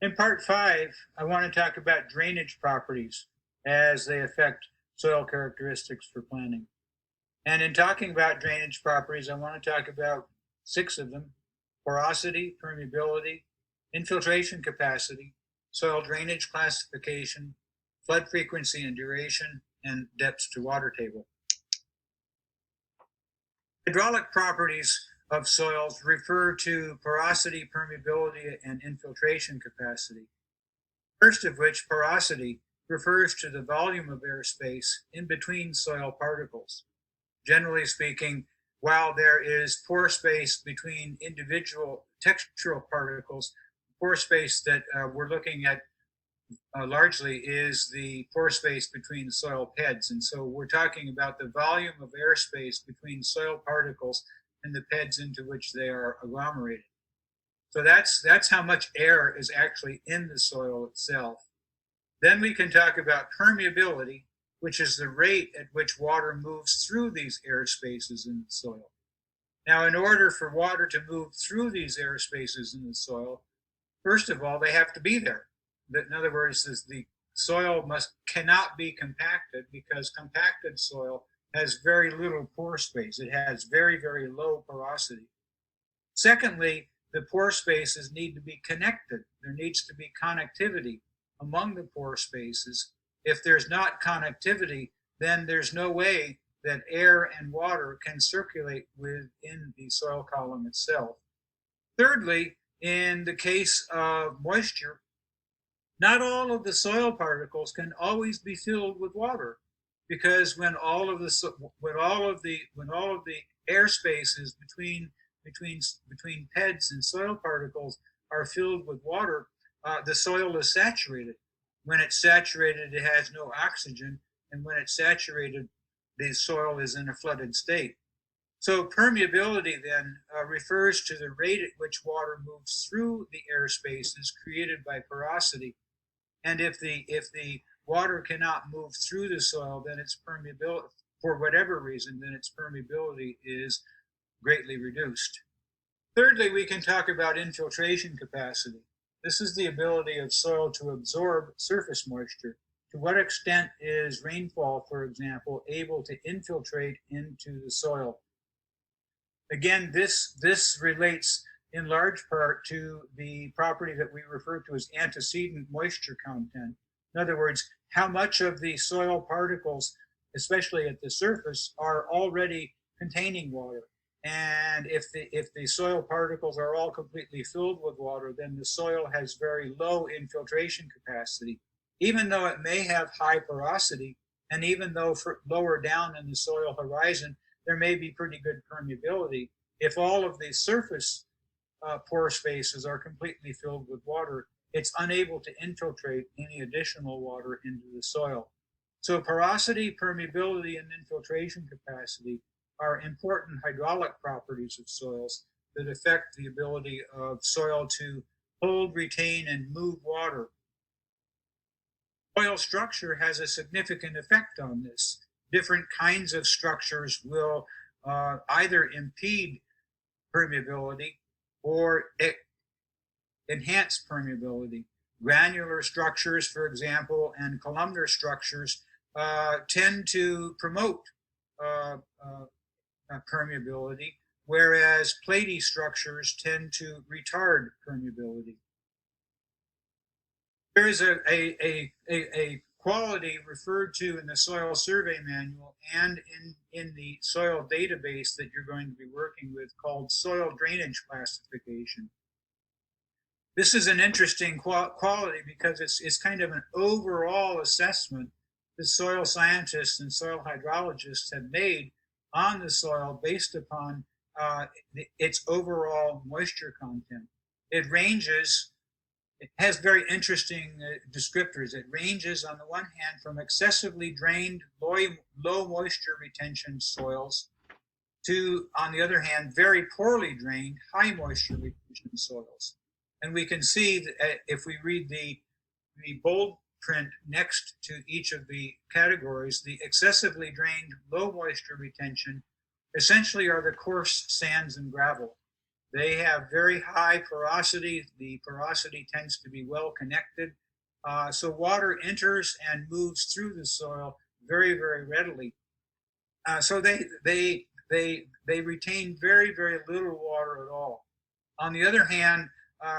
In part 5, I want to talk about drainage properties as they affect soil characteristics for planting. And in talking about drainage properties, I want to talk about 6 of them: porosity, permeability, infiltration capacity, soil drainage classification, flood frequency and duration, and depths to water table. Hydraulic properties of soils refer to porosity, permeability, and infiltration capacity. First of which, porosity, refers to the volume of airspace in between soil particles. Generally speaking, while there is pore space between individual textural particles, pore space that we're looking at largely is the pore space between soil beds. And so we're talking about the volume of airspace between soil particles and the beds into which they are agglomerated. So that's how much air is actually in the soil itself. Then we can talk about permeability, which is the rate at which water moves through these air spaces in the soil. Now, in order for water to move through these air spaces in the soil, first of all, they have to be there. In other words, the soil cannot be compacted, because compacted soil has very little pore space. It has very, very low porosity. Secondly, the pore spaces need to be connected. There needs to be connectivity among the pore spaces. If there's not connectivity, then there's no way that air and water can circulate within the soil column itself. Thirdly, in the case of moisture, not all of the soil particles can always be filled with water, because when all of the air spaces between beds and soil particles are filled with water, the soil is saturated. When it's saturated, it has no oxygen, and when it's saturated, the soil is in a flooded state. So permeability then refers to the rate at which water moves through the air spaces created by porosity. And if the water cannot move through the soil, then its permeability, for whatever reason, then its permeability is greatly reduced. Thirdly, we can talk about infiltration capacity. This is the ability of soil to absorb surface moisture. To what extent is rainfall, for example, able to infiltrate into the soil? Again, this relates in large part to the property that we refer to as antecedent moisture content. In other words, how much of the soil particles, especially at the surface, are already containing water. And if the soil particles are all completely filled with water, then the soil has very low infiltration capacity, even though it may have high porosity, and even though lower down in the soil horizon there may be pretty good permeability. If all of the surface pore spaces are completely filled with water, it's unable to infiltrate any additional water into the soil. So porosity, permeability, and infiltration capacity are important hydraulic properties of soils that affect the ability of soil to hold, retain, and move water. Soil structure has a significant effect on this. Different kinds of structures will either impede permeability or enhance permeability. Granular structures, for example, and columnar structures tend to promote permeability, whereas platy structures tend to retard permeability. There is a quality referred to in the soil survey manual and in the soil database that you're going to be working with, called soil drainage classification. This is an interesting quality because it's kind of an overall assessment that soil scientists and soil hydrologists have made on the soil based upon its overall moisture content. It has very interesting descriptors. It ranges, on the one hand, from excessively drained, low moisture retention soils to, on the other hand, very poorly drained, high moisture retention soils. And we can see that if we read the bold print next to each of the categories, the excessively drained, low moisture retention essentially are the coarse sands and gravel. They have very high porosity. The porosity tends to be well connected. So water enters and moves through the soil very, very readily. So they retain very, very little water at all. On the other hand,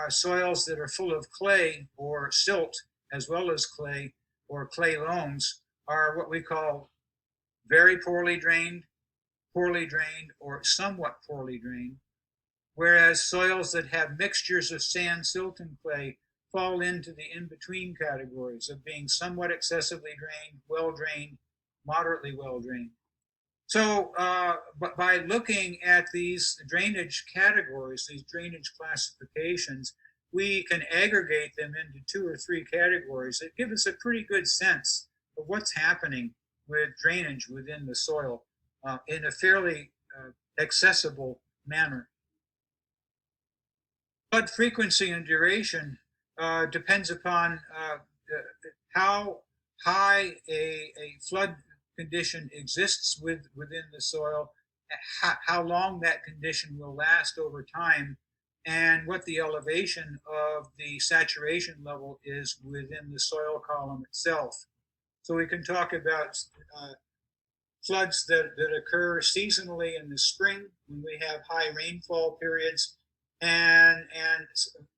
soils that are full of clay or silt, as well as clay or clay loams, are what we call very poorly drained, or somewhat poorly drained, whereas soils that have mixtures of sand, silt, and clay fall into the in-between categories of being somewhat excessively drained, well-drained, moderately well-drained. So but by looking at these drainage categories, these drainage classifications, we can aggregate them into 2 or 3 categories that give us a pretty good sense of what's happening with drainage within the soil in a fairly accessible manner. Flood frequency and duration depends upon how high a flood condition exists within the soil, how long that condition will last over time, and what the elevation of the saturation level is within the soil column itself. So we can talk about floods that occur seasonally in the spring when we have high rainfall periods, and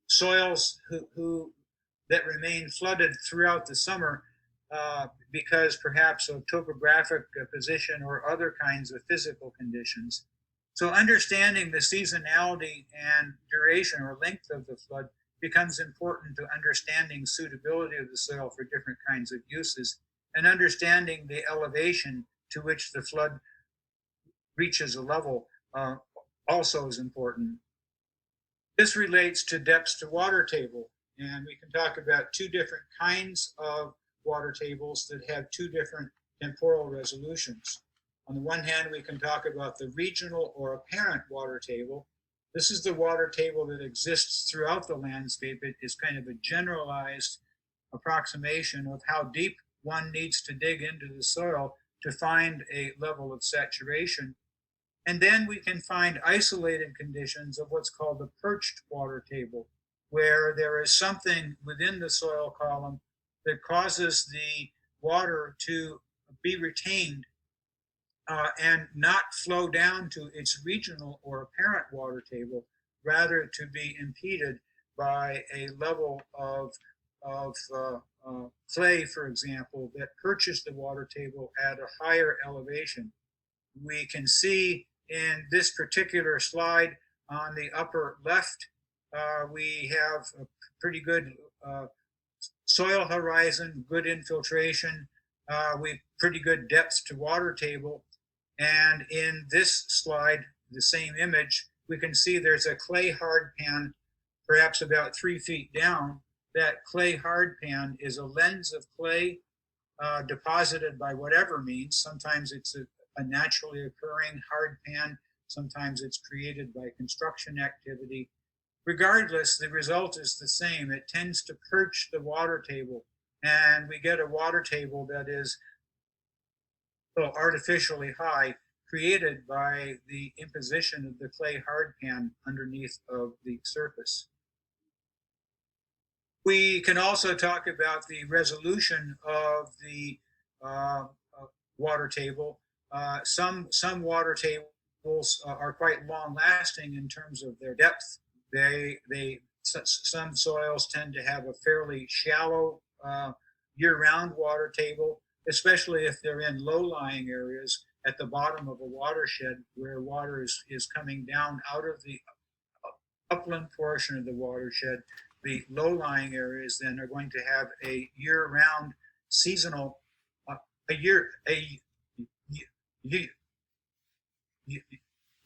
soils that remain flooded throughout the summer because perhaps of topographic position or other kinds of physical conditions. So understanding the seasonality and duration or length of the flood becomes important to understanding suitability of the soil for different kinds of uses, and understanding the elevation to which the flood reaches a level also is important. This relates to depths to water table, and we can talk about 2 different kinds of water tables that have 2 different temporal resolutions. On the one hand, we can talk about the regional or apparent water table. This is the water table that exists throughout the landscape. It is kind of a generalized approximation of how deep one needs to dig into the soil to find a level of saturation. And then we can find isolated conditions of what's called the perched water table, where there is something within the soil column that causes the water to be retained and not flow down to its regional or apparent water table, rather to be impeded by a level of clay, for example, that perches the water table at a higher elevation. We can see in this particular slide on the upper left, we have a pretty good soil horizon, good infiltration, we've pretty good depth to water table. And in this slide, the same image, we can see there's a clay hardpan, perhaps about 3 feet down. That clay hardpan is a lens of clay deposited by whatever means. Sometimes it's a naturally occurring hardpan. Sometimes it's created by construction activity. Regardless, the result is the same. It tends to perch the water table, and we get a water table that is artificially high, created by the imposition of the clay hardpan underneath of the surface. We can also talk about the resolution of the water table. Some water tables are quite long lasting in terms of their depth. Some soils tend to have a fairly shallow year-round water table, especially if they're in low-lying areas at the bottom of a watershed where water is coming down out of the upland portion of the watershed. The low-lying areas then are going to have a year-round seasonal,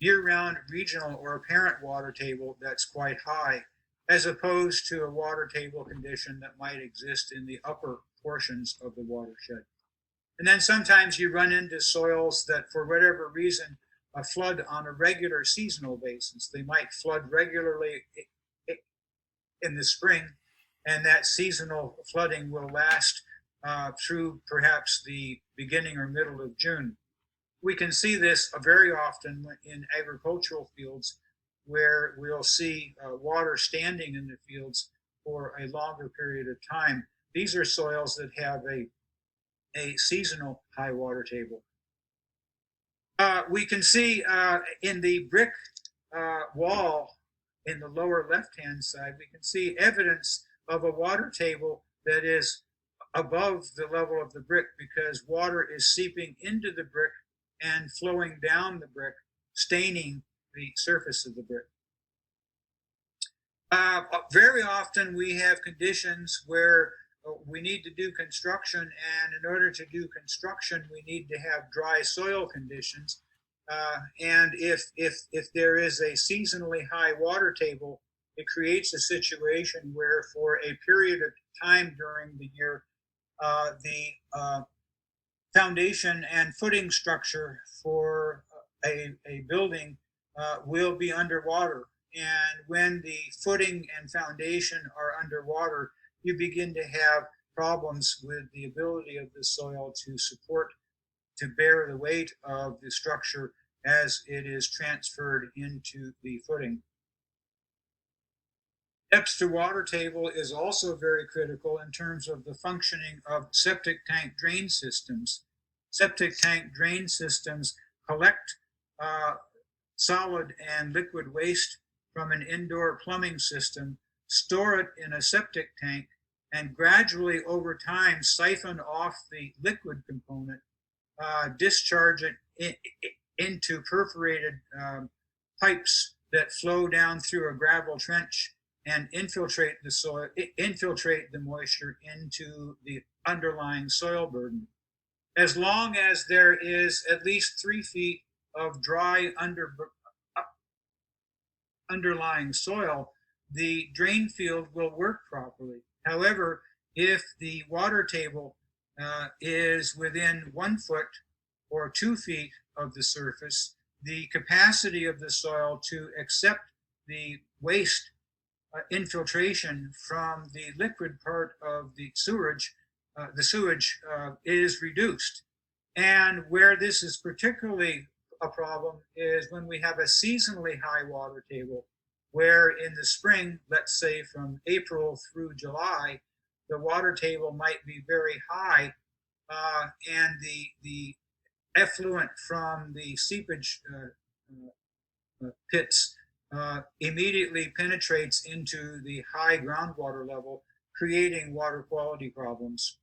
year-round regional or apparent water table that's quite high, as opposed to a water table condition that might exist in the upper portions of the watershed. And then sometimes you run into soils that, for whatever reason, flood on a regular seasonal basis. They might flood regularly in the spring, and that seasonal flooding will last through perhaps the beginning or middle of June. We can see this very often in agricultural fields where we'll see water standing in the fields for a longer period of time. These are soils that have a seasonal high water table. We can see in the brick wall in the lower left-hand side, we can see evidence of a water table that is above the level of the brick because water is seeping into the brick and flowing down the brick, staining the surface of the brick. Very often we have conditions where we need to do construction, and in order to do construction, we need to have dry soil conditions. And if there is a seasonally high water table, it creates a situation where for a period of time during the year, the foundation and footing structure for a building will be underwater. And when the footing and foundation are underwater, you begin to have problems with the ability of the soil to support, to bear the weight of the structure as it is transferred into the footing. Depth to water table is also very critical in terms of the functioning of septic tank drain systems. Septic tank drain systems collect solid and liquid waste from an indoor plumbing system, store it in a septic tank, and gradually over time siphon off the liquid component, discharge it into perforated pipes that flow down through a gravel trench and infiltrate the soil, infiltrate the moisture into the underlying soil burden. As long as there is at least 3 feet of dry underlying soil, the drain field will work properly. However, if the water table is within 1 foot or 2 feet of the surface, the capacity of the soil to accept the waste infiltration from the liquid part of the sewage is reduced. And where this is particularly a problem is when we have a seasonally high water table, where in the spring, let's say from April through July, the water table might be very high, and the effluent from the seepage pits immediately penetrates into the high groundwater level, creating water quality problems.